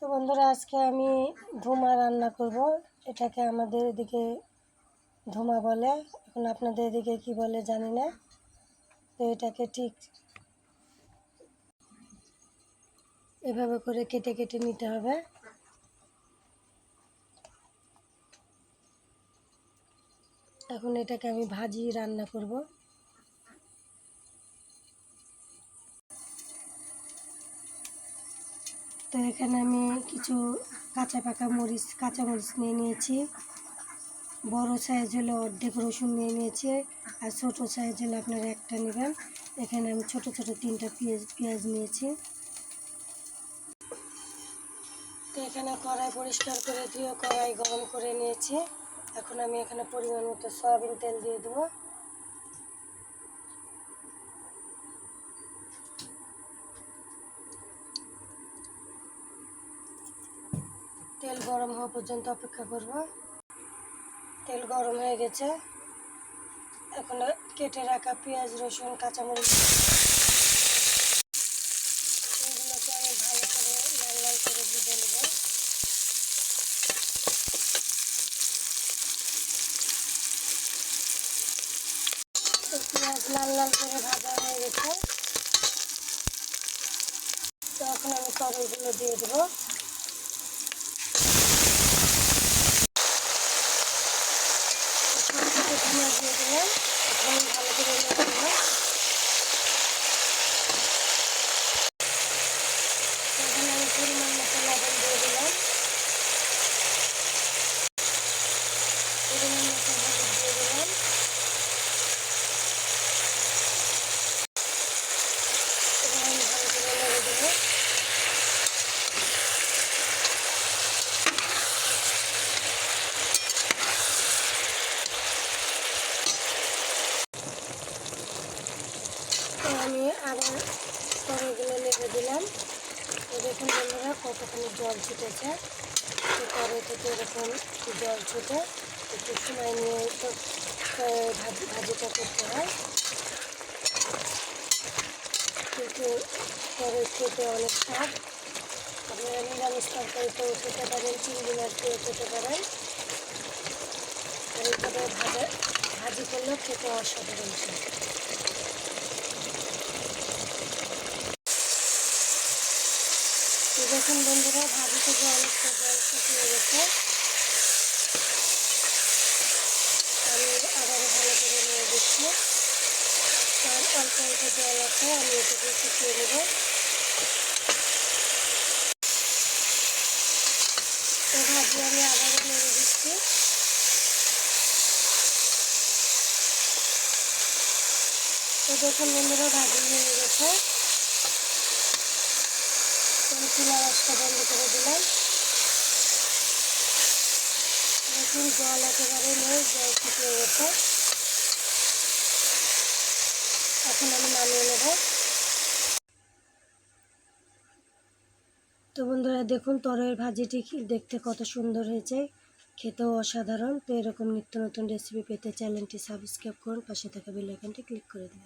তো বন্ধুরা, আজকে আমি ধুমা রান্না করব। এটাকে আমাদের এদিকে ধুমা বলে, এখন আপনাদের এদিকে কি বলে জানি না। তো এটাকে ঠিক এভাবে করে কেটে কেটে নিতে হবে। এখন এটাকে আমি ভাজি রান্না করব। তো এখানে আমি কিছু কাঁচা মরিচ নিয়ে নিয়েছি। বড় সাইজ হলে অর্ধেক রসুন নিয়ে নিয়েছি, আর ছোট সাইজ হলে আপনারা একটা নেবেন। এখানে আমি ছোট ছোট 3টা পেঁয়াজ নিয়েছি। তো এখানে কড়াই পরিষ্কার করে ধুয়ে কড়াই গরম করে নিয়েছি। এখন আমি এখানে পরিমাণ মতো সয়াবিন তেল দিয়ে দেবো। তেল গরম হওয়া পর্যন্ত অপেক্ষা করব। তেল গরম হয়ে গেছে। এখন কেটে রাখা পেঁয়াজ, রসুন, কাঁচামরিচ এগুলোকে আমি ভালো করে লাল লাল করে ভেজে নেব। তো পেঁয়াজ লাল লাল করে ভাজা হয়ে গেছে। তো এখন আমি তরকারিগুলো দিয়ে দেবো। ধনিয়া দিয়ে দিলাম। এখন ভালো করে নেড়ে দেবো। এখানে আমি পরিমাণ মতো লবণ দিয়ে দিলাম। পরিমাণ মতো হলুদ দিয়ে দিলাম। এবার আমি ভালো করে নেড়ে দেবো। তো আমি আবার তরকারিগুলো নেড়ে দিলাম। তো দেখুন বন্ধুরা, কতখানি জল ছুটেছে। তো তরকারি থেকে এরকম জল ছুটে একটু সময় নিয়ে তো ভাজিটা করতে হয়। কিন্তু তরকারি খেতে অনেক স্বাদ। আপনারা নিরামিষ তরকারিতেও খেতে পারেন, চিংড়ি মাছ দিয়েও খেতে পারেন। আর এইভাবে ভাজি করলেও খেতে অসাধারণ স্বাদ। তো দেখুন বন্ধুরা, ভাজি থেকে অনেকটা জল শুকিয়ে গেছে। আমি আবারও ভালো করে নিয়ে দিচ্ছি। কারণ অল্প অল্প জল আছে, আমি এটাকে শুকিয়ে নেব। তো ভাজি আমি আবারও নেড়ে দিচ্ছি। তো দেখুন বন্ধুরা, ভাজি হয়ে গেছে। আমি চুলার আঁচটা বন্ধ করে দিলাম। দেখুন জল একেবারে নেই, জল শুকিয়ে গেছে। এখন আমি নামিয়ে নেব। তো বন্ধুরা দেখুন, তরকারির ভাজিটি দেখতে কত সুন্দর হয়েছে, খেতেও অসাধারণ। তো এরকম নিত্য নতুন রেসিপি পেতে চ্যানেলটি সাবস্ক্রাইব করুন, পাশে থাকা বেল আইকনটি ক্লিক করে দিন।